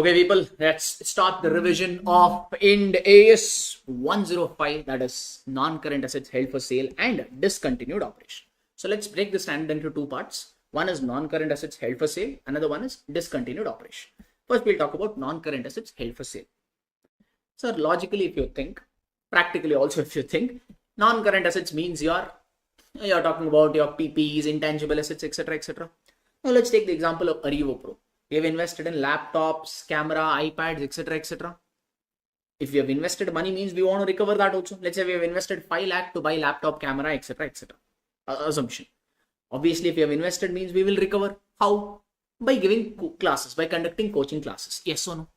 Okay, people, let's start the revision of Ind AS 105, that is non-current assets held for sale and discontinued operation. So let's break this down into two parts. One is non-current assets held for sale, another one is discontinued operation. First, we'll talk about non-current assets held for sale. So logically, if you think, practically also if you think, non-current assets means you're talking about your PPs, intangible assets, etc., etc. Now let's take the example of Arivo Pro. We have invested in laptops, camera, iPads, etc., etc. If we have invested money, means we want to recover that also. Let's say we have invested 5 lakh to buy laptop, camera, etc., etc. Assumption. Obviously, if we have invested, means we will recover. How? By giving classes, by conducting coaching classes. Yes or no?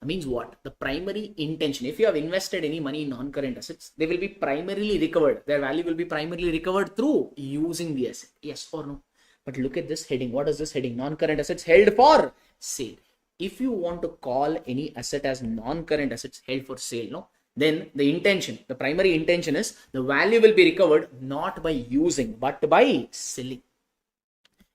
That means what? The primary intention. If you have invested any money in non-current assets, they will be primarily recovered. Their value will be primarily recovered through using the asset. Yes or no? But look at this heading. What is this heading? Non-current assets held for sale. If you want to call any asset as non-current assets held for sale, no, then the intention, the primary intention is the value will be recovered not by using, but by selling.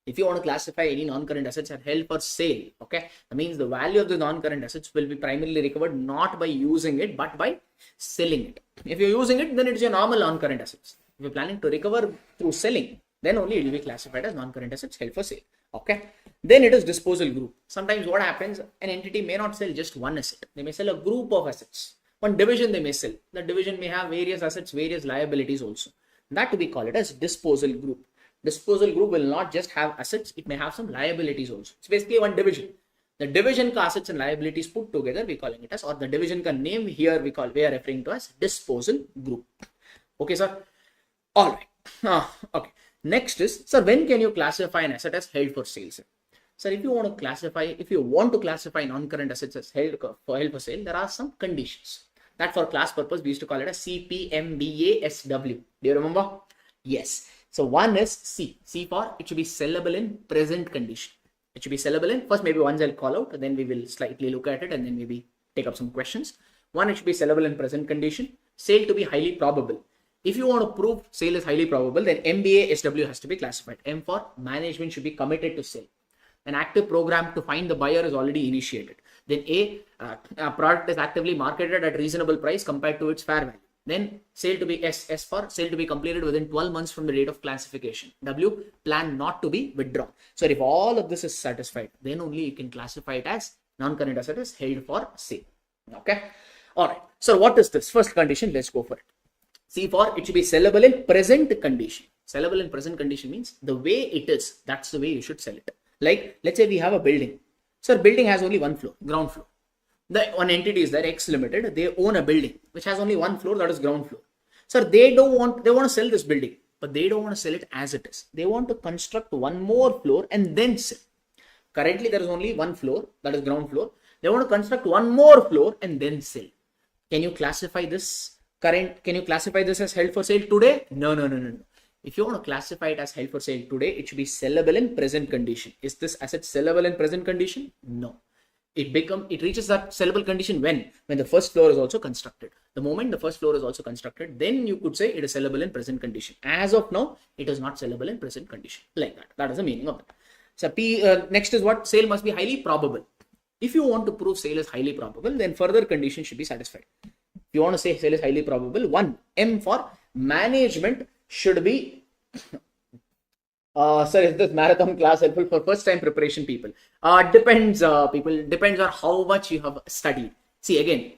If you want to classify any non-current assets as held for sale, okay, that means the value of the non-current assets will be primarily recovered not by using it, but by selling it. If you're using it, then it is your normal non-current assets. If you're planning to recover through selling, then only it will be classified as non-current assets held for sale. Okay. Then it is disposal group. Sometimes what happens, an entity may not sell just one asset. They may sell a group of assets. One division they may sell. The division may have various assets, various liabilities also. That we call it as disposal group. Disposal group will not just have assets, it may have some liabilities also. It's basically one division. The division ka assets and liabilities put together, we calling it as, or the division ka name here we are referring to as disposal group. Okay, sir. All right. Okay. Next is, sir, when can you classify an asset as held for sale, sir? Sir, if you want to classify non-current assets as held for sale, there are some conditions. That for class purpose, we used to call it as CPMBASW. Do you remember? Yes. So one is C. C for it should be sellable in present condition. It should be sellable in, first maybe ones I'll call out, then we will slightly look at it and then maybe take up some questions. One, it should be sellable in present condition. Sale to be highly probable. If you want to prove sale is highly probable, then MBASW has to be classified. M for management should be committed to sell. An active program to find the buyer is already initiated. Then A product is actively marketed at reasonable price compared to its fair value. Then sale to be S. S for sale to be completed within 12 months from the date of classification. W, plan not to be withdrawn. So if all of this is satisfied, then only you can classify it as non-current asset is held for sale. Okay. All right. So what is this first condition? Let's go for it. C for it should be sellable in present condition. Sellable in present condition means the way it is, that's the way you should sell it. Like, let's say we have a building. So building has only one floor, ground floor. The one entity is there, X Limited. They own a building which has only one floor, that is ground floor. So they want to sell this building, but they don't want to sell it as it is. They want to construct one more floor and then sell. Currently, there is only one floor, that is ground floor. They want to construct one more floor and then sell. Can you classify this? Can you classify this as held for sale today? No. If you want to classify it as held for sale today, it should be sellable in present condition. Is this asset sellable in present condition? No. It reaches that sellable condition when the first floor is also constructed. The moment the first floor is also constructed, then you could say it is sellable in present condition. As of now, it is not sellable in present condition. Like that. That is the meaning of it. So next is what? Sale must be highly probable. If you want to prove sale is highly probable, then further conditions should be satisfied. If you want to say sale is highly probable, one, M for management should be, sir, is this marathon class helpful for first time preparation people? Depends on how much you have studied. See again,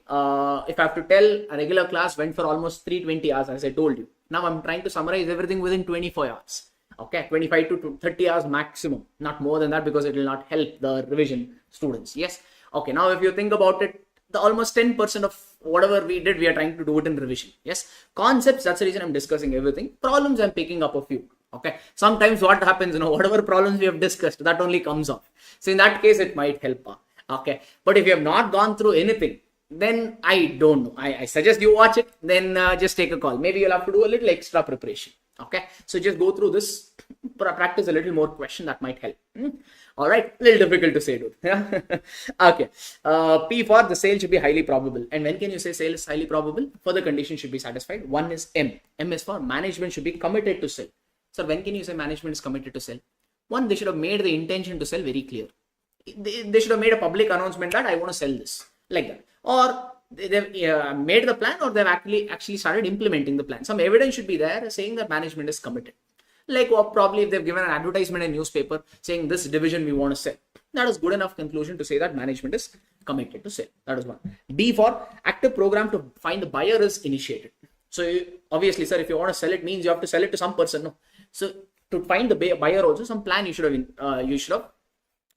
if I have to tell, a regular class went for almost 320 hours, as I told you. Now I'm trying to summarize everything within 24 hours. Okay, 25 to 30 hours maximum, not more than that, because it will not help the revision students. Yes. Okay, now if you think about it, the almost 10% of whatever we did, we are trying to do it in revision. Yes. Concepts, that's the reason I'm discussing everything. Problems, I'm picking up a few. Okay. Sometimes what happens, whatever problems we have discussed, that only comes off. So in that case, it might help. Okay. But if you have not gone through anything, then I don't know. I suggest you watch it, then just take a call. Maybe you'll have to do a little extra preparation. Okay. So just go through this, practice a little more question, that might help. All right, a little difficult to say, dude. Okay. P for the sale should be highly probable. And when can you say sale is highly probable? Further condition should be satisfied. One is M. M is for management should be committed to sell. So when can you say management is committed to sell? One, they should have made the intention to sell very clear. they should have made a public announcement that I want to sell this, like that. Or they've made the plan, or they've actually started implementing the plan. Some evidence should be there saying that management is committed. Like, or probably if they've given an advertisement in newspaper saying this division we want to sell, that is good enough conclusion to say that management is committed to sell. That is one. B for active program to find the buyer is initiated. So obviously, sir, if you want to sell it, means you have to sell it to some person. No, so to find the buyer also, some plan you should have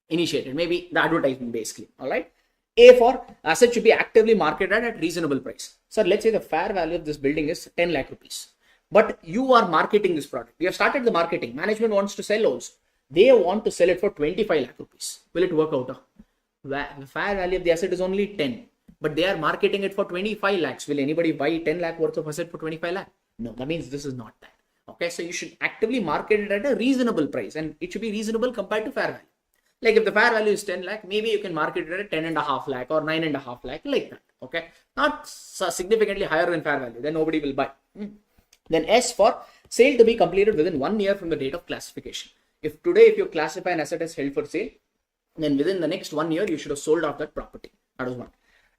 initiated. Maybe the advertisement basically. All right. A for asset should be actively marketed at reasonable price. So let's say the fair value of this building is 10 lakh rupees. But you are marketing this product. You have started the marketing. Management wants to sell also. They want to sell it for 25 lakh rupees. Will it work out? The fair value of the asset is only 10. But they are marketing it for 25 lakhs. Will anybody buy 10 lakh worth of asset for 25 lakh? No, that means this is not that. Okay, so you should actively market it at a reasonable price. And it should be reasonable compared to fair value. Like if the fair value is 10 lakh, maybe you can market it at 10.5 lakh or 9.5 lakh, like that. Okay, not significantly higher than fair value. Then nobody will buy. Then S for sale to be completed within 1 year from the date of classification. If you classify an asset as held for sale, then within the next 1 year, you should have sold off that property. That is one.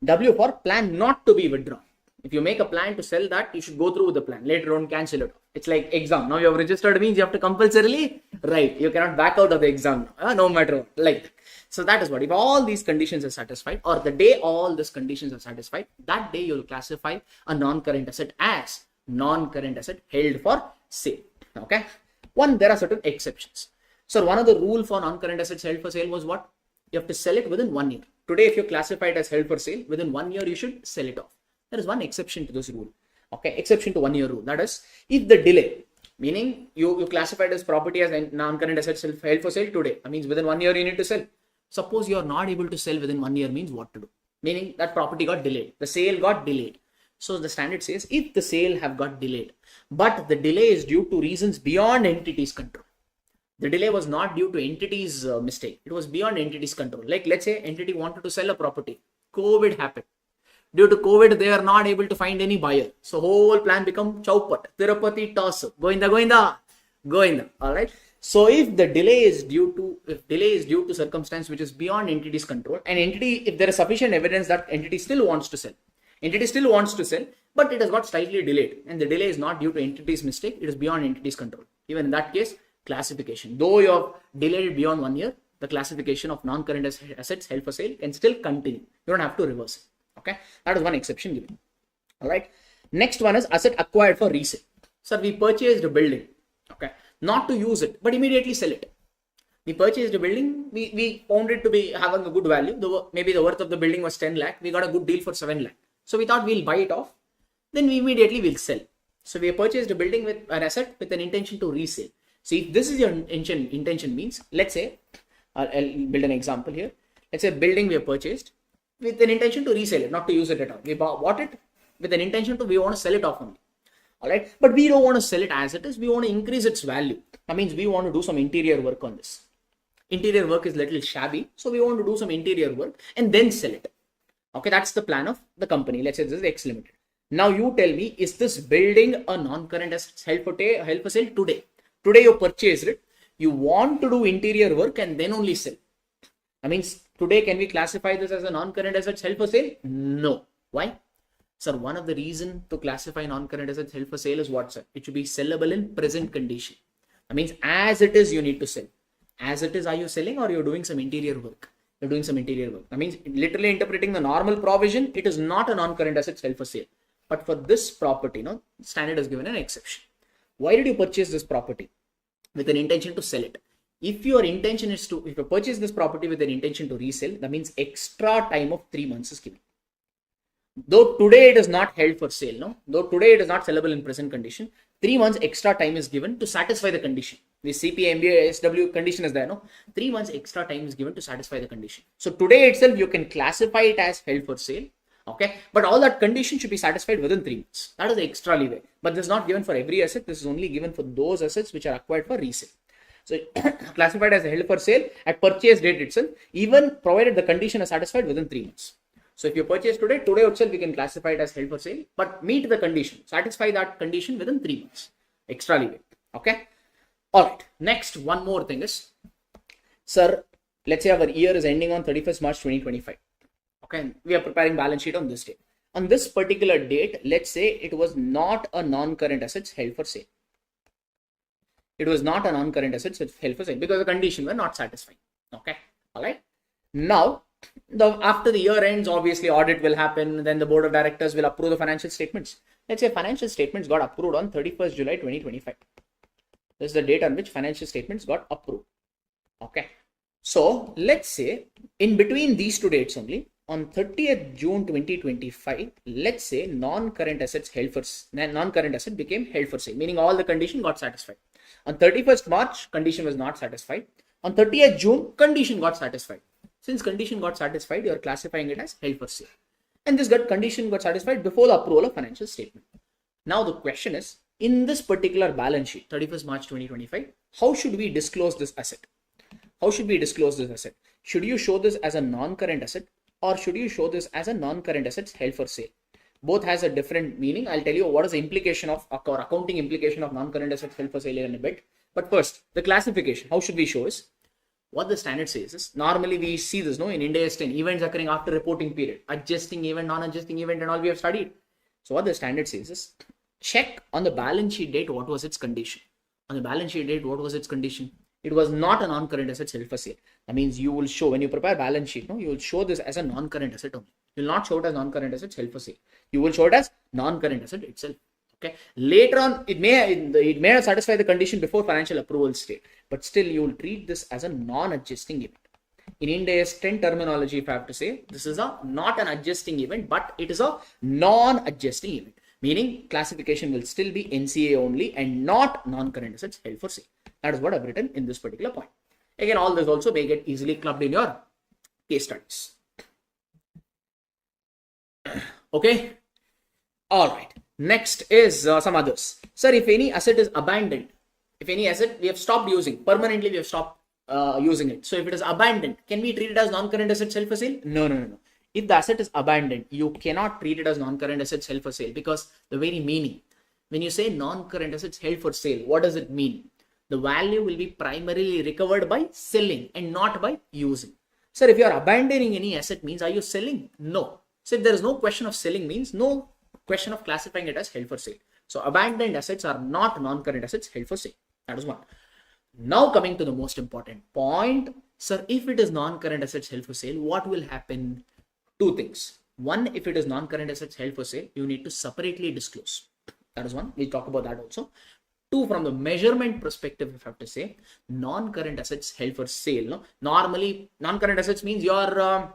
W for plan not to be withdrawn. If you make a plan to sell that, you should go through with the plan. Later on, cancel it. It's like exam. Now you have registered means you have to compulsorily write. You cannot back out of the exam now, no matter what. Like that. So that is what. If all these conditions are satisfied, or the day all these conditions are satisfied, that day you will classify a non-current asset as non-current asset held for sale. Okay. There are certain exceptions. So one of the rule for non-current assets held for sale was what? You have to sell it within 1 year. Today, if you classify it as held for sale, within 1 year, you should sell it off. There is one exception to this rule. Okay, exception to 1 year rule. That is, if the delay, meaning you classified as property as non-current assets held for sale today, that means within 1 year you need to sell. Suppose you are not able to sell within 1 year, means what to do? Meaning that property got delayed. The sale got delayed. So the standard says if the sale have got delayed, but the delay is due to reasons beyond entity's control. The delay was not due to entity's mistake. It was beyond entity's control. Like let's say entity wanted to sell a property. COVID happened. Due to COVID, they are not able to find any buyer. So whole plan become chaupat, Tirupati toss, goinda. All right. So if the delay is due to circumstance which is beyond entity's control, and if there is sufficient evidence that entity still wants to sell, but it has got slightly delayed, and the delay is not due to entity's mistake, it is beyond entity's control. Even in that case, classification. Though you have delayed it beyond 1 year, the classification of non-current assets held for sale can still continue. You don't have to reverse it. Okay, that is one exception given. All right. Next one is asset acquired for resale. So we purchased a building. Okay, not to use it, but immediately sell it. We purchased a building. We found it to be having a good value. Maybe the worth of the building was 10 lakh. We got a good deal for 7 lakh. So we thought we'll buy it off. Then we immediately will sell. So we purchased a building with an asset with an intention to resale. So if this is your intention means, let's say, I'll build an example here. Let's say a building we have purchased with an intention to resell it, not to use it at all. We bought it with an intention to, we want to sell it off only. All right. But we don't want to sell it as it is. We want to increase its value. That means we want to do some interior work on this. Interior work is little shabby. So we want to do some interior work and then sell it. Okay. That's the plan of the company. Let's say this is X Limited. Now you tell me, is this building a non-current asset held for sale today? Today you purchased it. You want to do interior work and then only sell. That means today, can we classify this as a non-current assets held for sale? No. Why? Sir, one of the reasons to classify non-current assets held for sale is what, sir? It should be sellable in present condition. That means as it is, you need to sell. As it is, are you selling or you're doing some interior work? You're doing some interior work. That means literally interpreting the normal provision, it is not a non-current assets held for sale. But for this property, standard has given an exception. Why did you purchase this property? With an intention to sell it. If your intention is if you purchase this property with an intention to resell, that means extra time of 3 months is given. Though today it is not held for sale, though today it is not sellable in present condition, 3 months extra time is given to satisfy the condition. The CPA, MBA, SW condition is there, 3 months extra time is given to satisfy the condition. So today itself, you can classify it as held for sale. Okay, but all that condition should be satisfied within 3 months. That is the extra leeway. But this is not given for every asset. This is only given for those assets which are acquired for resale. So classified as a held for sale at purchase date itself, even provided the condition is satisfied within 3 months. So if you purchase today itself, we can classify it as held for sale, but meet the condition, satisfy that condition within 3 months. Extra leeway. Okay. All right. Next, one more thing is, sir, let's say our year is ending on 31st March 2025. Okay, we are preparing balance sheet on this day. On this particular date, let's say it was not a non-current assets held for sale. It was not a non-current assets held for sale because the condition were not satisfied. Okay, all right. Now, after the year ends, obviously audit will happen. Then the board of directors will approve the financial statements. Let's say financial statements got approved on 31st July 2025. This is the date on which financial statements got approved. Okay. So let's say in between these two dates only, on 30th June 2025, let's say non-current assets non-current asset became held for sale, meaning all the condition got satisfied. On 31st March, condition was not satisfied. On 30th June, condition got satisfied. Since condition got satisfied, you are classifying it as held for sale. And this condition got satisfied before the approval of financial statement. Now the question is, in this particular balance sheet, 31st March 2025, how should we disclose this asset? How should we disclose this asset? Should you show this as a non-current asset or should you show this as a non-current assets held for sale? Both has a different meaning. I'll tell you what is the implication of or accounting implication of non-current assets held for sale in a bit. But first, the classification. How should we show is? What the standard says is, normally we see this in Ind AS 10, events occurring after reporting period, adjusting event, non-adjusting event and all we have studied. So what the standard says is, check on the balance sheet date what was its condition. On the balance sheet date, what was its condition? It was not a non-current asset held for sale. That means you will show, when you prepare balance sheet, you will show this as a non-current asset only. You will not show it as non-current assets held for sale. You will show it as non-current asset itself. Okay. Later on, it may have satisfied the condition before financial approval state, but still you will treat this as a non-adjusting event. In Ind AS 10 terminology, if I have to say, this is not an adjusting event, but it is a non-adjusting event. Meaning classification will still be NCA only and not non-current assets held for sale. That is what I've written in this particular point. Again, all this also may get easily clubbed in your case studies. Okay. All right. Next is some others. Sir, if any asset is abandoned, if any asset we have stopped using, permanently we have stopped using it. So if it is abandoned, can we treat it as non-current assets held for sale? No. If the asset is abandoned, you cannot treat it as non-current assets held for sale because the very meaning, when you say non-current assets held for sale, what does it mean? The value will be primarily recovered by selling and not by using. Sir, if you are abandoning any asset means, are you selling? No. So if there is no question of selling means no question of classifying it as held for sale. So abandoned assets are not non-current assets held for sale. That is one. Now coming to the most important point. Sir, if it is non-current assets held for sale, what will happen? Two things. One, if it is non-current assets held for sale, you need to separately disclose. That is one. We'll talk about that also. Two, from the measurement perspective, if I have to say, non-current assets held for sale. Normally, non-current assets means your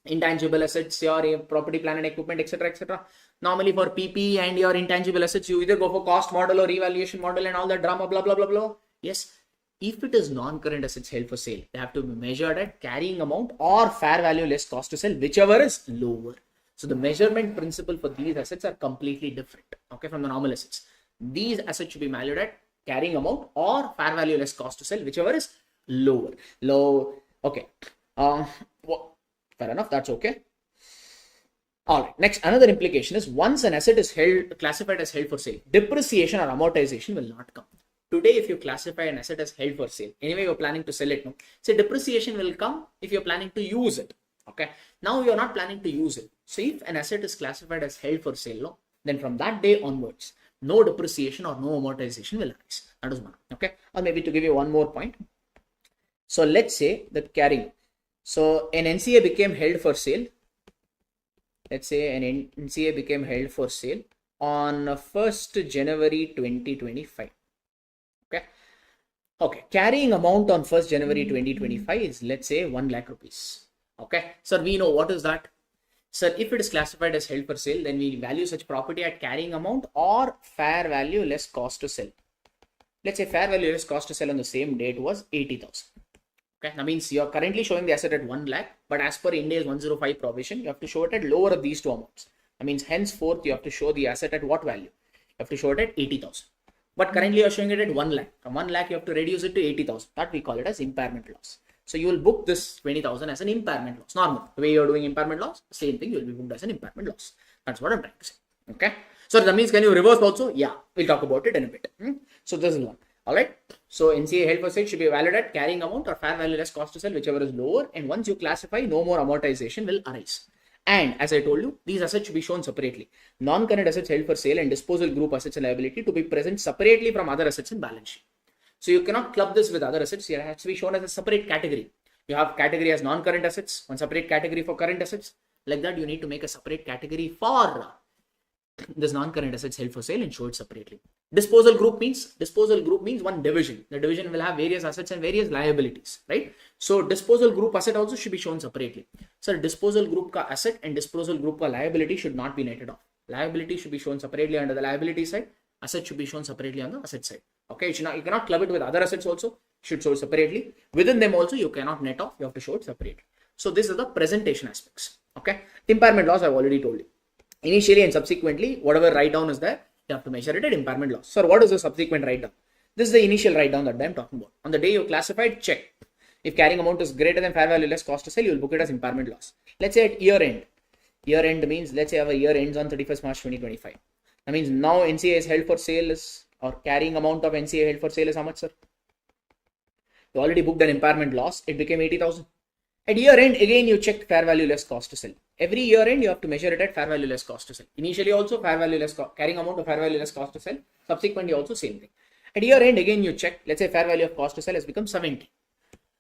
intangible assets, your property, plant and equipment, etc., etc. Normally for PP and your intangible assets, you either go for cost model or evaluation model and all that drama, blah, blah, blah, blah. Yes. If it is non-current assets held for sale, they have to be measured at carrying amount or fair value less cost to sell, whichever is lower. So the measurement principle for these assets are completely different, okay, from the normal assets. These assets should be valued at carrying amount or fair value less cost to sell, whichever is lower. Okay. Fair enough. That's okay. All right. Next, another implication is once an asset is classified as held for sale, depreciation or amortization will not come. Today, if you classify an asset as held for sale, anyway, you're planning to sell it. No? So depreciation will come if you're planning to use it. Okay. Now you're not planning to use it. So if an asset is classified as held for sale, then from that day onwards, no depreciation or no amortization will arise. That is one. Okay. Or maybe to give you one more point. So let's say that carrying. So an NCA became held for sale. Let's say an NCA became held for sale on 1st January 2025. Okay. Carrying amount on 1st January 2025 is, let's say, 1 lakh rupees. Okay. Sir, we know what is that. Sir, if it is classified as held for sale, then we value such property at carrying amount or fair value less cost to sell. Let's say fair value less cost to sell on the same date was 80,000. Okay, that means you are currently showing the asset at 1 lakh, but as per Ind AS 105 provision, you have to show it at lower of these two amounts. That means henceforth you have to show the asset at what value? You have to show it at 80,000. But currently you are showing it at 1 lakh. From 1 lakh you have to reduce it to 80,000. That we call it as impairment loss. So you will book this 20,000 as an impairment loss. Normal. The way you are doing impairment loss, same thing, you will be booked as an impairment loss. That's what I'm trying to say. Okay. So that means can you reverse also? Yeah, we'll talk about it in a bit. So this is one. All right. So NCA held for sale should be valued at carrying amount or fair value less cost to sell, whichever is lower. And once you classify, no more amortization will arise. And as I told you, these assets should be shown separately. Non-current assets held for sale and disposal group assets and liability to be present separately from other assets in balance sheet. So you cannot club this with other assets. It has to be shown as a separate category. You have category as non-current assets, one separate category for current assets. Like that, you need to make a separate category for this non-current assets held for sale and show it separately. Disposal group means one division. The division will have various assets and various liabilities, right? So disposal group asset also should be shown separately. So disposal group ka asset and disposal group ka liability should not be netted off. Liability should be shown separately under the liability side. Asset should be shown separately on the asset side. Okay, you cannot club it with other assets also. You should show it separately. Within them also, you cannot net off. You have to show it separately. So this is the presentation aspects. Okay, impairment loss I've already told you. Initially and subsequently, whatever write down is there, you have to measure it at impairment loss. So what is the subsequent write down? This is the initial write down that I'm talking about. On the day you classified, check. If carrying amount is greater than fair value less cost to sell, you will book it as impairment loss. Let's say at year end. Year end means, let's say our year ends on 31st March 2025. That means now NCA is held for sale is, or carrying amount of NCA held for sale is how much, sir? You already booked an impairment loss. It became 80,000. At year end, again, you check fair value less cost to sell. Every year end, you have to measure it at fair value less cost to sell. Initially also fair value less carrying amount of fair value less cost to sell. Subsequently also same thing. At year end, again, you check, let's say fair value of cost to sell has become 70.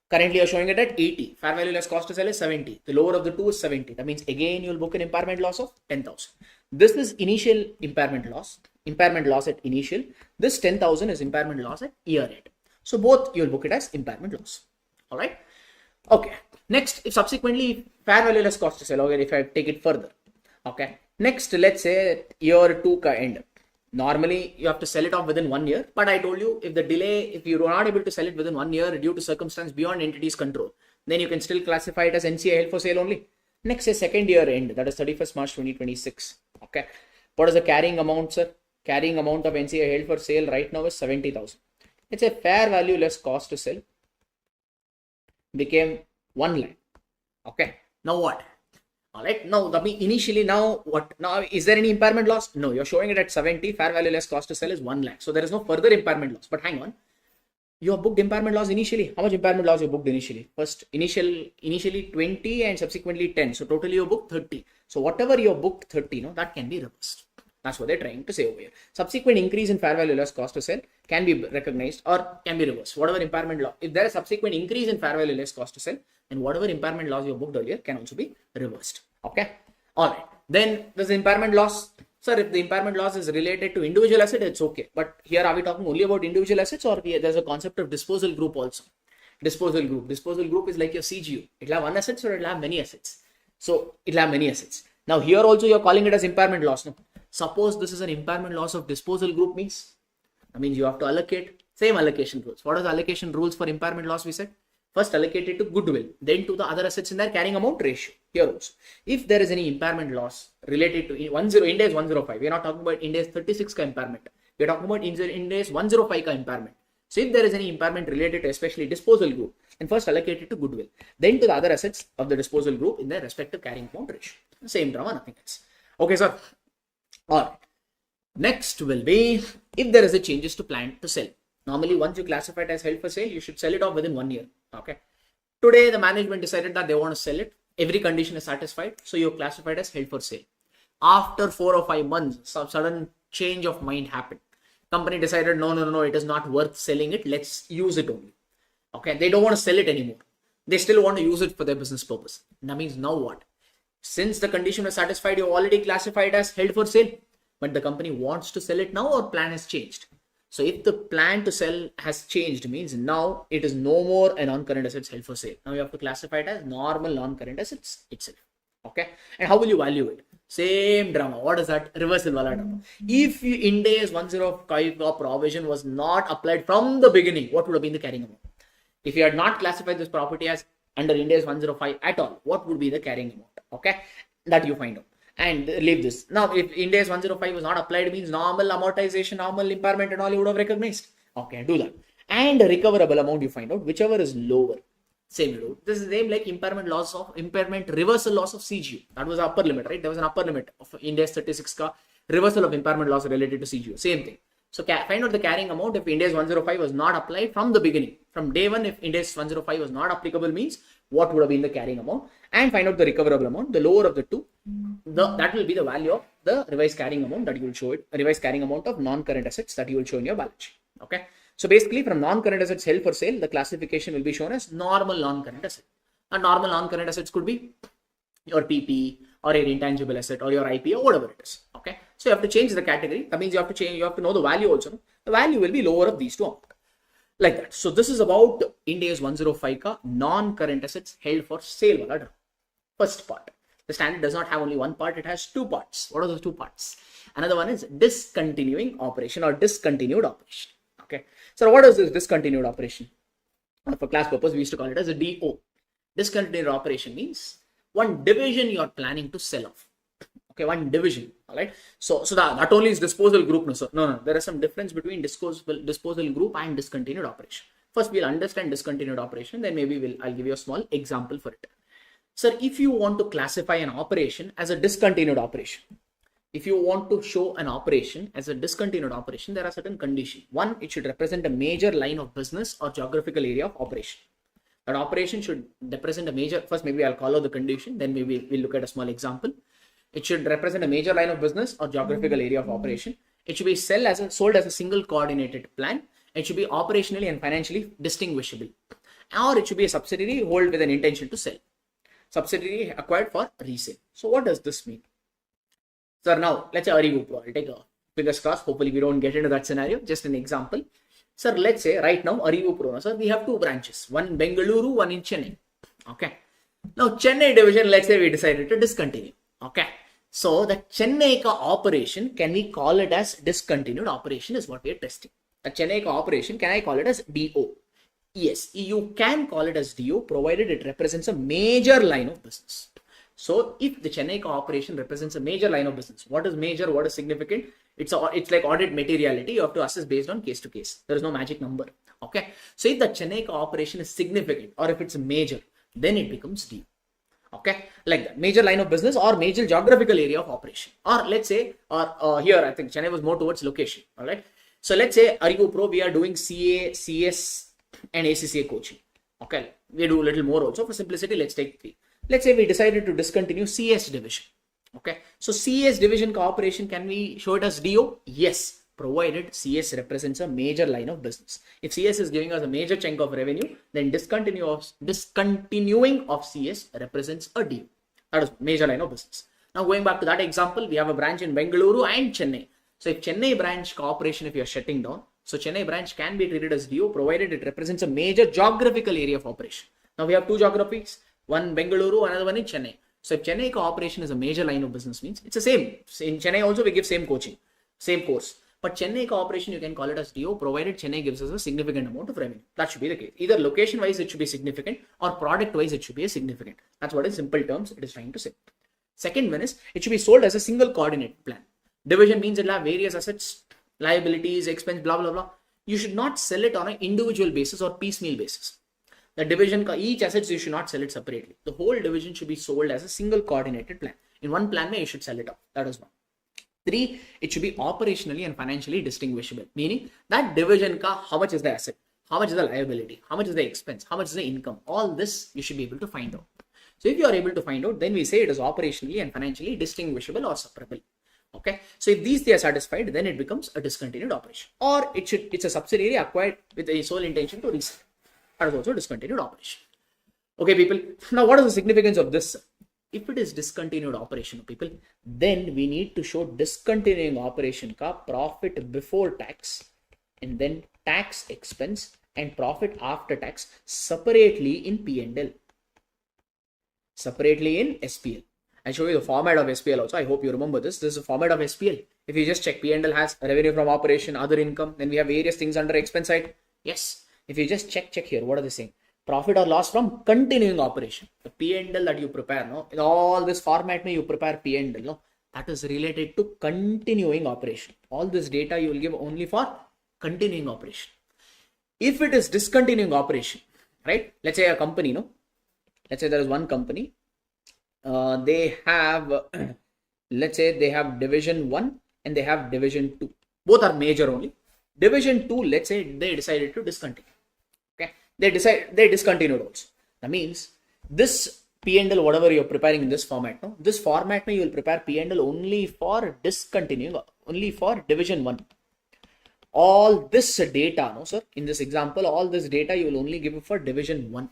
Currently, you're showing it at 80. Fair value less cost to sell is 70. The lower of the two is 70. That means again, you'll book an impairment loss of 10,000. This is initial impairment loss at initial. This 10,000 is impairment loss at year end. So both you'll book it as impairment loss. All right. Okay. Next, if subsequently fair value less cost to sell, okay, if I take it further. Okay. Next, let's say year 2 ka end. Normally, you have to sell it off within 1 year. But I told you, if the delay, if you are not able to sell it within 1 year due to circumstance beyond entity's control, then you can still classify it as NCA held for sale only. Next is second year end, that is 31st March 2026. Okay. What is the carrying amount, sir? Carrying amount of NCA held for sale right now is 70,000. It's a fair value less cost to sell became 1 lakh. Okay. Now what? All right. Now, initially, now what? Now, is there any impairment loss? No, you're showing it at 70. Fair value less cost to sell is 1 lakh. So there is no further impairment loss. But hang on. You have booked impairment loss initially. How much impairment loss you booked initially? First, initially 20 and subsequently 10. So totally you booked 30. So whatever you booked 30, no, that can be reversed. That's what they're trying to say over here. Subsequent increase in fair value less cost to sell can be recognized or can be reversed. Whatever impairment loss, if there is subsequent increase in fair value less cost to sell, then whatever impairment loss you booked earlier can also be reversed. Okay. All right. Then there's impairment loss. Sir, if the impairment loss is related to individual asset, it's okay. But here are we talking only about individual assets, or there's a concept of disposal group also? Disposal group is like your CGU. It'll have one asset or it'll have many assets. So it'll have many assets. Now here also you're calling it as impairment loss. No? Suppose this is an impairment loss of disposal group means, that means you have to allocate same allocation rules. What are the allocation rules for impairment loss we said? First allocate it to goodwill, then to the other assets in their carrying amount ratio. Here also, if there is any impairment loss related to Ind AS 105, we are not talking about Ind AS 36 ka impairment. We are talking about Ind AS 105 ka impairment. So if there is any impairment related to especially disposal group, then first allocate it to goodwill, then to the other assets of the disposal group in their respective carrying amount ratio. Same drama, nothing else. Okay, sir. All right. Next will be if there is a changes to plan to sell. Normally, once you classify it as held for sale, you should sell it off within 1 year. Okay. Today, the management decided that they want to sell it. Every condition is satisfied. So you classify it as held for sale. After 4 or 5 months, some sudden change of mind happened. Company decided, no, it is not worth selling it. Let's use it only. Okay. They don't want to sell it anymore. They still want to use it for their business purpose. That means now what? Since the condition was satisfied, you already classified as held for sale. But the company wants to sell it now or plan has changed. So if the plan to sell has changed, means now it is no more a non-current assets held for sale. Now you have to classify it as normal non-current assets itself. Okay. And how will you value it? Same drama. What is that? Reversal wala drama. If Ind AS 105 provision was not applied from the beginning, what would have been the carrying amount? If you had not classified this property as under Ind AS 105 at all, what would be the carrying amount? Okay. That you find out. And leave this. Now, if Ind AS 105 was not applied, means normal amortization, normal impairment and all you would have recognized. Okay, do that. And recoverable amount you find out, whichever is lower. Same you do. This is the same like impairment reversal loss of CGU. That was the upper limit, right? There was an upper limit of Ind AS 36 ka reversal of impairment loss related to CGU. Same thing. So find out the carrying amount if Ind AS 105 was not applied from the beginning. From day one, if Ind AS 105 was not applicable means what would have been the carrying amount, and find out the recoverable amount. The lower of the two, that will be the value of the revised carrying amount that you will show it, revised carrying amount of non-current assets that you will show in your balance sheet. Okay. So basically from non-current assets held for sale, the classification will be shown as normal non-current asset. And normal non-current assets could be your PP or your intangible asset or your IP or whatever it is. Okay. So you have to change the category. That means you have to change, you have to know the value also. The value will be lower of these two amount. Like that. So this is about Ind AS 105 ka non-current assets held for sale. First part. The standard does not have only one part, it has two parts. What are those two parts? Another one is discontinuing operation or discontinued operation. Okay. So what is this discontinued operation? For class purpose, we used to call it as a DO. Discontinued operation means one division you are planning to sell off. Okay, one division. All right. So that only is disposal group. No. There is some difference between disposal group and discontinued operation. First, we'll understand discontinued operation. Then maybe I'll give you a small example for it. Sir, if you want to classify an operation as a discontinued operation, if you want to show an operation as a discontinued operation, there are certain conditions. One, it should represent a major line of business or geographical area of operation. That operation should represent a major, first maybe I'll call out the condition, then maybe we'll look at a small example. It should represent a major line of business or geographical area of operation. It should be sold as a single coordinated plan. It should be operationally and financially distinguishable. Or it should be a subsidiary held with an intention to sell. Subsidiary acquired for resale. So what does this mean? So now let's say Arivu Pro. I'll take a fingers crossed. Hopefully we don't get into that scenario. Just an example. Sir, let's say right now Arivu Pro. Sir, we have two branches. One in Bengaluru, one in Chennai. Okay. Now Chennai division, let's say we decided to discontinue. Okay. So the Chennai operation, can we call it as discontinued operation is what we are testing. The Chennai operation, can I call it as DO? Yes, you can call it as DO provided it represents a major line of business. So if the Chennai operation represents a major line of business, what is major, what is significant? It's like audit materiality. You have to assess based on case to case. There is no magic number. Okay. So if the Chennai operation is significant or if it's major, then it becomes DO. Okay, like that, major line of business or major geographical area of operation. Or let's say, here I think Chennai was more towards location. All right. So let's say Arivu Pro, we are doing CA, CS and ACCA coaching. Okay, we do a little more also. For simplicity, let's take 3. Let's say we decided to discontinue CS division. Okay, so CS division cooperation, can we show it as DO? Yes, provided CS represents a major line of business. If CS is giving us a major chunk of revenue, then discontinuing of CS represents a DO. That is major line of business. Now going back to that example, we have a branch in Bengaluru and Chennai. So if Chennai branch cooperation, if you are shutting down, so Chennai branch can be treated as DO provided it represents a major geographical area of operation. Now we have two geographies, one Bengaluru, another one in Chennai. So if Chennai cooperation is a major line of business means it's the same. In Chennai also we give same coaching, same course. But Chennai cooperation, you can call it as DO provided Chennai gives us a significant amount of revenue. That should be the case. Either location wise it should be significant or product wise it should be a significant. That's what in simple terms it is trying to say. Second one is it should be sold as a single coordinate plan. Division means it will have various assets, liabilities, expense, blah, blah, blah. You should not sell it on an individual basis or piecemeal basis. The division, each assets, you should not sell it separately. The whole division should be sold as a single coordinated plan. In one plan, you should sell it off. That is one. 3, it should be operationally and financially distinguishable. Meaning that division, how much is the asset? How much is the liability? How much is the expense? How much is the income? All this you should be able to find out. So if you are able to find out, then we say it is operationally and financially distinguishable or separable. Okay. So if these 3 are satisfied, then it becomes a discontinued operation. Or it's a subsidiary acquired with a sole intention to resell. That is also a discontinued operation. Okay, people. Now, what is the significance of this? If it is discontinued operation, people, then we need to show discontinuing operation ka profit before tax and then tax expense and profit after tax separately in P&L. Separately in SPL. I'll show you the format of SPL also. I hope you remember this. This is the format of SPL. If you just check, P&L has revenue from operation, other income, then we have various things under expense side. Yes. If you just check here, what are they saying? Profit or loss from continuing operation. The P&L that you prepare, no? In all this format, you prepare P&L, no? That is related to continuing operation. All this data you will give only for continuing operation. If it is discontinuing operation, right? Let's say a company, no? Let's say there is one company. They have, let's say they have division 1 and they have division 2. Both are major only. Division 2, let's say they decided to discontinue. Okay, they discontinued also. That means this P&L, whatever you're preparing in this format, no, this format, no, you will prepare P&L only for discontinuing, only for division 1. All this data, no sir, in this example, all this data you will only give for division 1.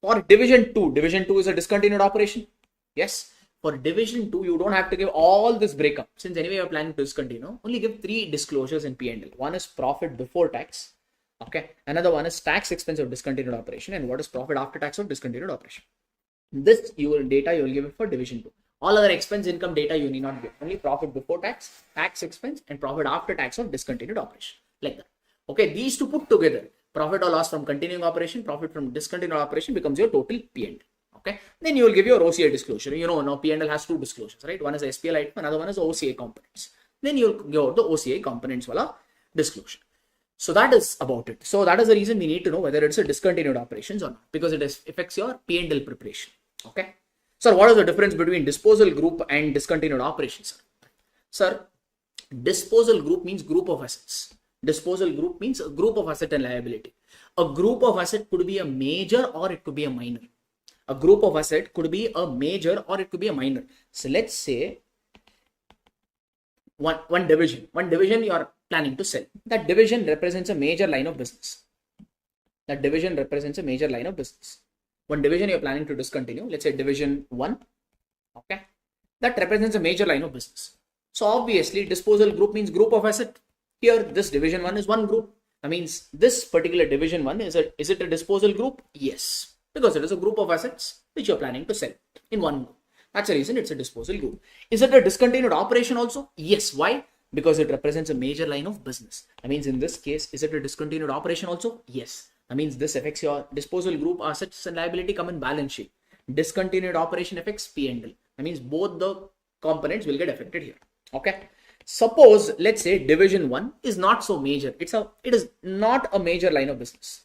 For division 2 is a discontinued operation. Yes. For division 2, you don't have to give all this breakup. Since anyway you're planning to discontinue, only give 3 disclosures in P&L. One is profit before tax. Okay. Another one is tax expense of discontinued operation, and what is profit after tax of discontinued operation. This data you will give it for division 2. All other expense income data you need not give. Only profit before tax, tax expense, and profit after tax of discontinued operation. Like that. Okay. These two put together, profit or loss from continuing operation, profit from discontinued operation becomes your total P&L. Okay, then you will give your OCI disclosure. You know, now P&L has 2 disclosures, right? One is SPL item, another one is OCI components. Then you'll give the OCI components wala disclosure. So that is about it. So that is the reason we need to know whether it's a discontinued operations or not, because it affects your P&L preparation. Okay. So what is the difference between disposal group and discontinued operations? Sir, disposal group means group of assets. Disposal group means a group of asset and liability. A group of asset could be a major or it could be a minor. A group of asset could be a major or it could be a minor. So let's say one division you are planning to sell. That division represents a major line of business. One division you're planning to discontinue. Let's say division 1. Okay. That represents a major line of business. So obviously disposal group means group of asset. Here this division 1 is one group. That means this particular division 1 is it a disposal group? Yes. Because it is a group of assets which you're planning to sell in one group. That's the reason it's a disposal group. Is it a discontinued operation also? Yes. Why? Because it represents a major line of business. That means in this case, is it a discontinued operation also? Yes. That means this affects your disposal group, assets and liability come in balance sheet. Discontinued operation affects P&L. That means both the components will get affected here. Okay. Suppose, let's say division 1 is not so major. It is not a major line of business.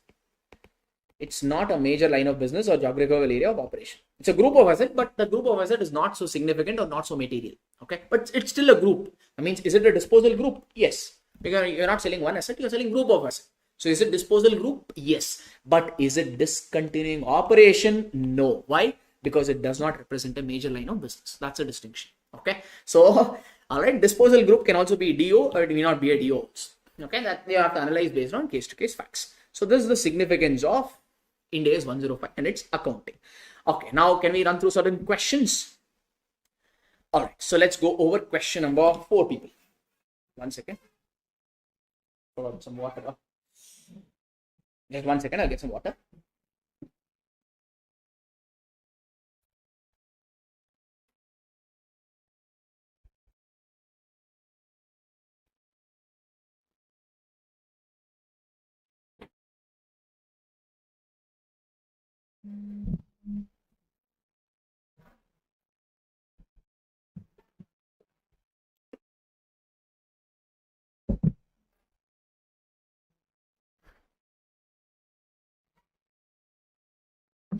It's not a major line of business or geographical area of operation. It's a group of asset, but the group of asset is not so significant or not so material. Okay, but it's still a group. That means, is it a disposal group? Yes, because you're not selling one asset, you're selling group of asset. So is it disposal group? Yes, but is it discontinuing operation? No. Why? Because it does not represent a major line of business. That's a distinction. Okay, so all right, disposal group can also be DO or it may not be a DO. Okay, that you have to analyze based on case-to-case facts. So this is the significance of Ind AS 105 and its accounting. Okay, now can we run through certain questions? All right, so let's go over question number 4, people. 1 second. Put some water up. Just 1 second, I'll get some water.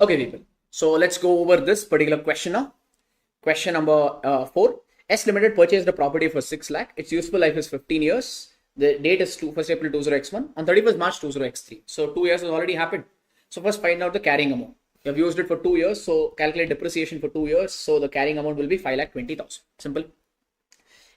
Okay, people. So let's go over this particular question now. Question number 4. S Limited purchased a property for 6 lakh. Its useful life is 15 years. The date is 1st April 20x1 on 31st March 20x3. So 2 years has already happened. So first find out the carrying amount. You have used it for 2 years. So calculate depreciation for 2 years. So the carrying amount will be 5,20,000. Simple.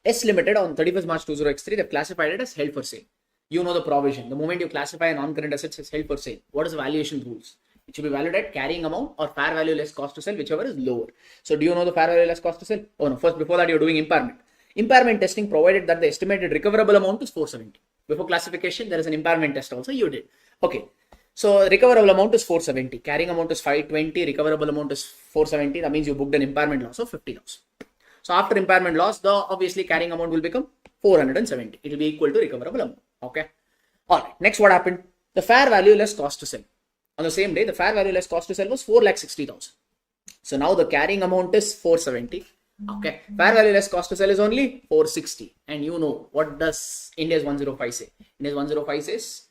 S Limited on 31st March 20x3, they've classified it as held for sale. You know the provision. The moment you classify a non-current assets as held for sale, what is the valuation rules? It should be valued at carrying amount or fair value less cost to sell, whichever is lower. So do you know the fair value less cost to sell? Oh no, first before that you're doing impairment. Impairment testing provided that the estimated recoverable amount is 470. Before classification, there is an impairment test also you did. Okay. So recoverable amount is 470. Carrying amount is 520. Recoverable amount is 470. That means you booked an impairment loss of 50,000. So after impairment loss, the obviously carrying amount will become 470. It will be equal to recoverable amount. Okay. All right. Next, what happened? The fair value less cost to sell. On the same day, the fair value less cost to sell was 4,60,000. So now the carrying amount is 470. Okay. Fair value less cost to sell is only 460. And you know, what does Ind AS 105 say? Ind AS 105 says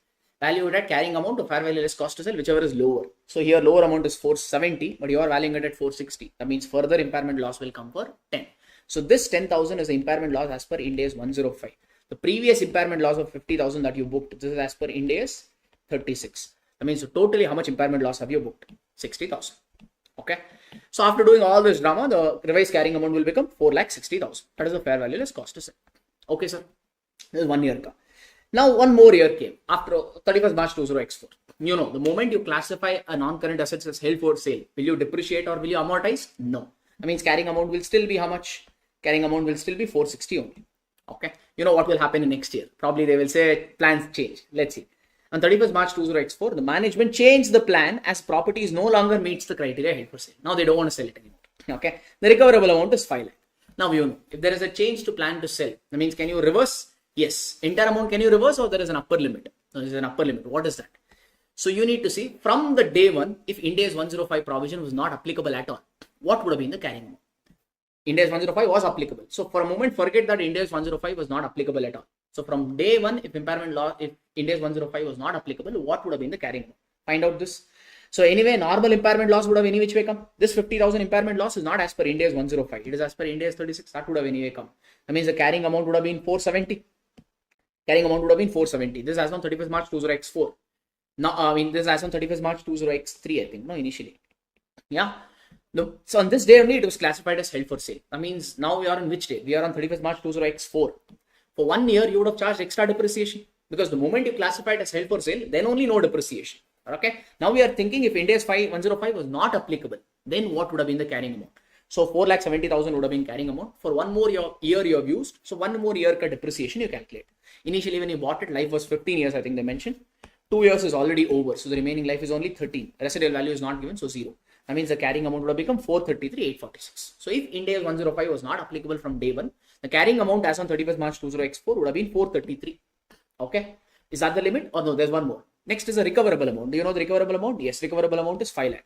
valued at carrying amount or fair value less cost to sell, whichever is lower. So here lower amount is 470, but you are valuing it at 460. That means further impairment loss will come for 10. So this 10,000 is the impairment loss as per Ind AS 105. The previous impairment loss of 50,000 that you booked, this is as per Ind AS 36. That means totally how much impairment loss have you booked? 60,000. Okay. So after doing all this drama, the revised carrying amount will become 4,60,000. That is the fair value less cost to sell. Okay, sir. This is 1 year. Now one more year came after 31st March 20x4. You know, the moment you classify a non-current assets as held for sale, will you depreciate or will you amortize? No. That means carrying amount will still be how much? Carrying amount will still be 460 only. Okay. You know what will happen in next year? Probably they will say plans change. Let's see. On 31st March 20x4, the management changed the plan as properties no longer meets the criteria held for sale. Now they don't want to sell it anymore. Okay. The recoverable amount is 5 lakh. Now you know, if there is a change to plan to sell, that means can you reverse? Yes. Entire amount can you reverse, or there is an upper limit? There is an upper limit. What is that? So you need to see from the day one, if Ind AS 105 provision was not applicable at all, what would have been the carrying amount? Ind AS 105 was applicable. So for a moment, forget that Ind AS 105 was not applicable at all. So from day one, if impairment law, if Ind AS 105 was not applicable, what would have been the carrying amount? Find out this. So anyway, normal impairment loss would have any which way come. This 50,000 impairment loss is not as per Ind AS 105. It is as per Ind AS 36. That would have anyway come. That means the carrying amount would have been 470. Carrying amount would have been 470. This is as on 31st March 20x4. Now, this is as on 31st March 20x3, I think, no, initially. Yeah. No, so on this day only, it was classified as held for sale. That means now we are on which day? We are on 31st March 20x4. For 1 year, you would have charged extra depreciation because the moment you classify it as held for sale, then only no depreciation. Okay. Now we are thinking if Ind AS 105 was not applicable, then what would have been the carrying amount? So 4,70,000 would have been carrying amount. For 1 more year you have used. So 1 more year ka depreciation you calculate. Initially when you bought it, life was 15 years, I think they mentioned. 2 years is already over. So the remaining life is only 13. Residual value is not given, so 0. That means the carrying amount would have become 433,846. So if Ind AS 105 was not applicable from day 1, the carrying amount as on 31st March 20x4 would have been 433. Okay. Is that the limit? Or no, there's one more. Next is a recoverable amount. Do you know the recoverable amount? Yes, recoverable amount is 5 lakh.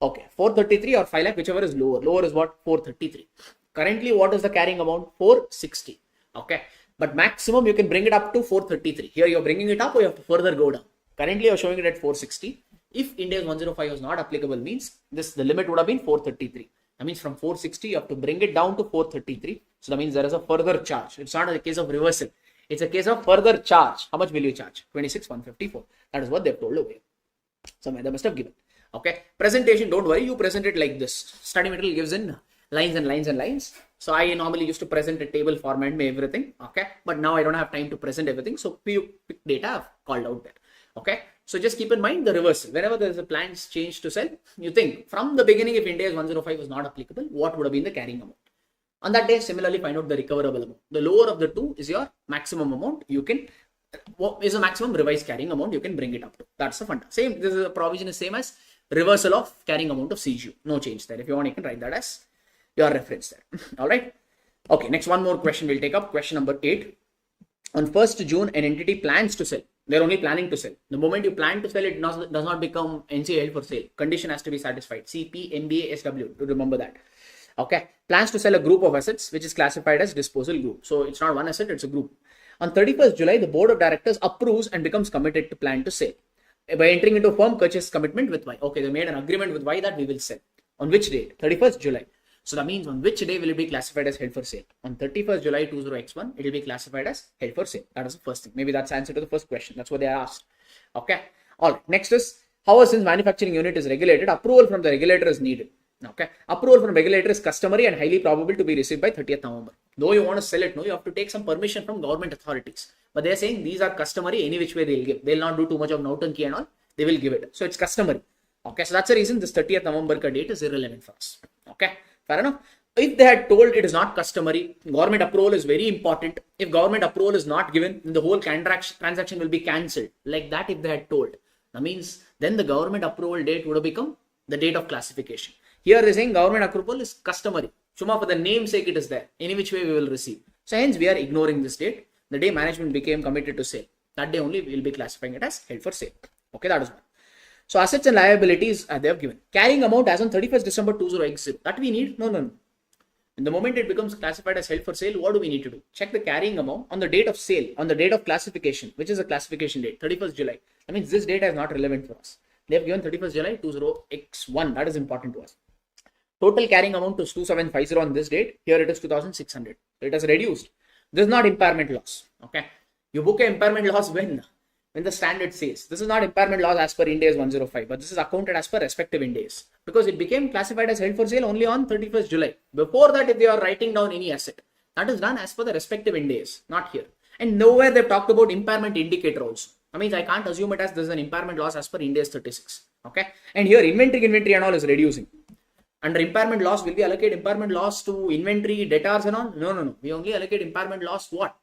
Okay, 433 or 5 lakh, whichever is lower. Lower is what? 433. Currently, what is the carrying amount? 460. Okay, but maximum you can bring it up to 433. Here you're bringing it up or you have to further go down. Currently, you're showing it at 460. If Ind AS 105 was not applicable, means the limit would have been 433. That means from 460, you have to bring it down to 433. So that means there is a further charge. It's not a case of reversal. It's a case of further charge. How much will you charge? 26,154. That is what they've told over here. Some other must have given. Okay. Presentation, don't worry. You present it like this. Study material gives in lines and lines and lines. So I normally used to present a table format, everything. Okay. But now I don't have time to present everything. So few data I've called out there. Okay. So just keep in mind the reversal. Whenever there is a plans change to sell, you think from the beginning, if Ind AS 105 was not applicable, what would have been the carrying amount? On that day, similarly, find out the recoverable amount. The lower of the two is your maximum amount. You can, is a maximum revised carrying amount. You can bring it up to. That's the funda. Same, this is a provision is same as reversal of carrying amount of CGU. No change there. If you want, you can write that as your reference there. All right. Okay. Next, one more question we'll take up. Question number 8. On 1st June, an entity plans to sell. They're only planning to sell. The moment you plan to sell, it does not become NCA held for sale. Condition has to be satisfied. CP, MBA, SW. To remember that. Okay. Plans to sell a group of assets, which is classified as disposal group. So it's not one asset, it's a group. On 31st July, the board of directors approves and becomes committed to plan to sell by entering into a firm purchase commitment with Y. Okay, they made an agreement with Y that we will sell. On which date? 31st July. So that means on which day will it be classified as held for sale? On 31st July 20x1, it will be classified as held for sale. That is the first thing. Maybe that's the answer to the first question. That's what they asked. Okay. All right. Next is, however, since manufacturing unit is regulated, approval from the regulator is needed. Okay. Approval from regulator is customary and highly probable to be received by 30th November. Though you want to sell it, no, you have to take some permission from government authorities. But they're saying these are customary, any which way they'll give. They'll not do too much of nautanki and all. They will give it. So it's customary. Okay. So that's the reason this 30th November ka date is irrelevant for us. Okay. Fair enough. If they had told it is not customary, government approval is very important. If government approval is not given, then the whole transaction will be cancelled. Like that, if they had told, that means then the government approval date would have become the date of classification. Here they're saying government approval is customary. Chuma for the namesake it is there. Any which way we will receive. So hence we are ignoring this date. The day management became committed to sale. That day only we will be classifying it as held for sale. Okay, that is one. So assets and liabilities they have given. Carrying amount as on 31st December 20x0. That we need? No. In the moment it becomes classified as held for sale, what do we need to do? Check the carrying amount on the date of sale, on the date of classification, which is a classification date, 31st July. That means this data is not relevant for us. They have given 31st July 20x1. That is important to us. Total carrying amount is 2750 on this date. Here it is 2600. So it has reduced. This is not impairment loss. Okay. You book an impairment loss when the standard says. This is not impairment loss as per Ind AS 105, but this is accounted as per respective Ind AS, because it became classified as held for sale only on 31st July. Before that, if they are writing down any asset, that is done as per the respective Ind AS, not here. And nowhere they've talked about impairment indicator also. That means I can't assume it as this is an impairment loss as per Ind AS 36. Okay. And here inventory and all is reducing. Under impairment loss, will we allocate impairment loss to inventory, debtors and all? No. We only allocate impairment loss what?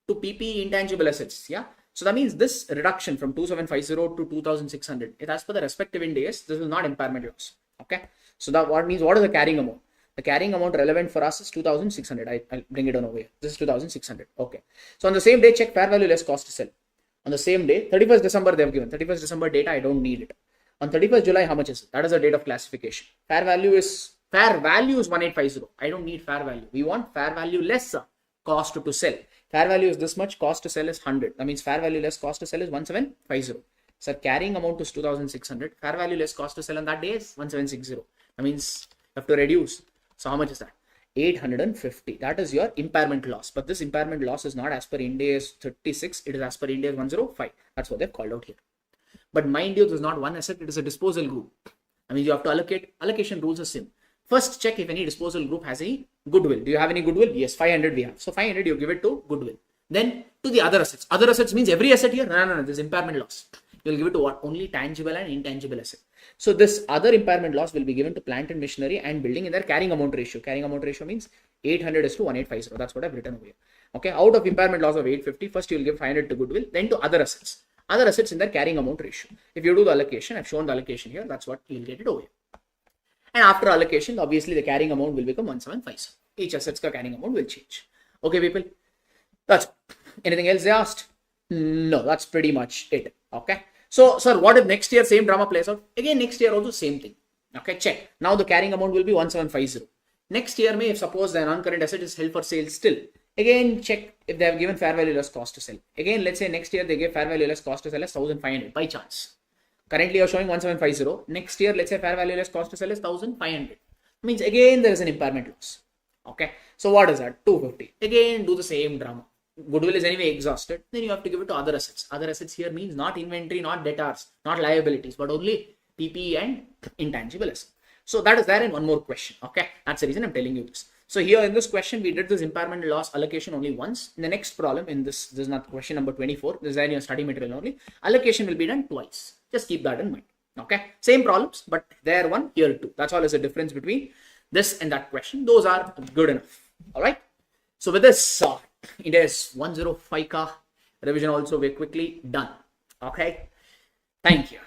To PP intangible assets. Yeah. So that means this reduction from 2750 to 2600, it as per the respective Ind AS, this is not impairment loss. Okay. So that what means, what is the carrying amount? The carrying amount relevant for us is 2600. I'll bring it on over here. This is 2600. Okay. So on the same day, check fair value less cost to sell. On the same day, 31st December they have given. 31st December data, I don't need it. On 31st July, how much is it? That is the date of classification. Fair value is 1850. I don't need fair value. We want fair value less cost to sell. Fair value is this much, cost to sell is 100. That means fair value less cost to sell is 1750. So carrying amount is 2600. Fair value less cost to sell on that day is 1760. That means you have to reduce. So how much is that? 850. That is your impairment loss. But this impairment loss is not as per Ind AS 36. It is as per Ind AS 105. That's what they've called out here. But mind you, this is not one asset. It is a disposal group. I mean, you have to allocate. Allocation rules are same. First, check if any disposal group has any goodwill. Do you have any goodwill? Yes, 500 we have. So 500 you give it to goodwill. Then to the other assets. Other assets means every asset here. No. This is impairment loss. You'll give it to what? Only tangible and intangible asset. So this other impairment loss will be given to plant and machinery and building in their carrying amount ratio. Carrying amount ratio means 800 is to 1850. That's what I've written over here. Okay. Out of impairment loss of 850, first you'll give 500 to goodwill, then to other assets. Other assets in their carrying amount ratio. If you do the allocation, I've shown the allocation here. That's what you'll get it over here. And after allocation, obviously the carrying amount will become 1750. Each asset's carrying amount will change. Okay, people. That's anything else they asked? No, that's pretty much it. Okay. So, sir, what if next year same drama plays out? Again, next year also same thing. Okay, check. Now the carrying amount will be 1750. Next year, if suppose the non-current asset is held for sale still. Again, check if they have given fair value less cost to sell. Again, let's say next year they give fair value less cost to sell as 1500 by chance. Currently, you're showing 1750. Next year, let's say fair value less cost to sell is 1500. Means again there is an impairment loss. Okay. So what is that? 250. Again, do the same drama. Goodwill is anyway exhausted. Then you have to give it to other assets. Other assets here means not inventory, not debtors, not liabilities, but only PP and intangible assets. So that is there in one more question. Okay. That's the reason I'm telling you this. So here in this question, we did this impairment loss allocation only once. In the next problem, in this is not question number 24. This is in your study material only. Allocation will be done twice. Just keep that in mind. Okay. Same problems, but there one, here two. That's all is the difference between this and that question. Those are good enough. All right. So with this, Ind AS 105 revision also we're quickly done. Okay. Thank you.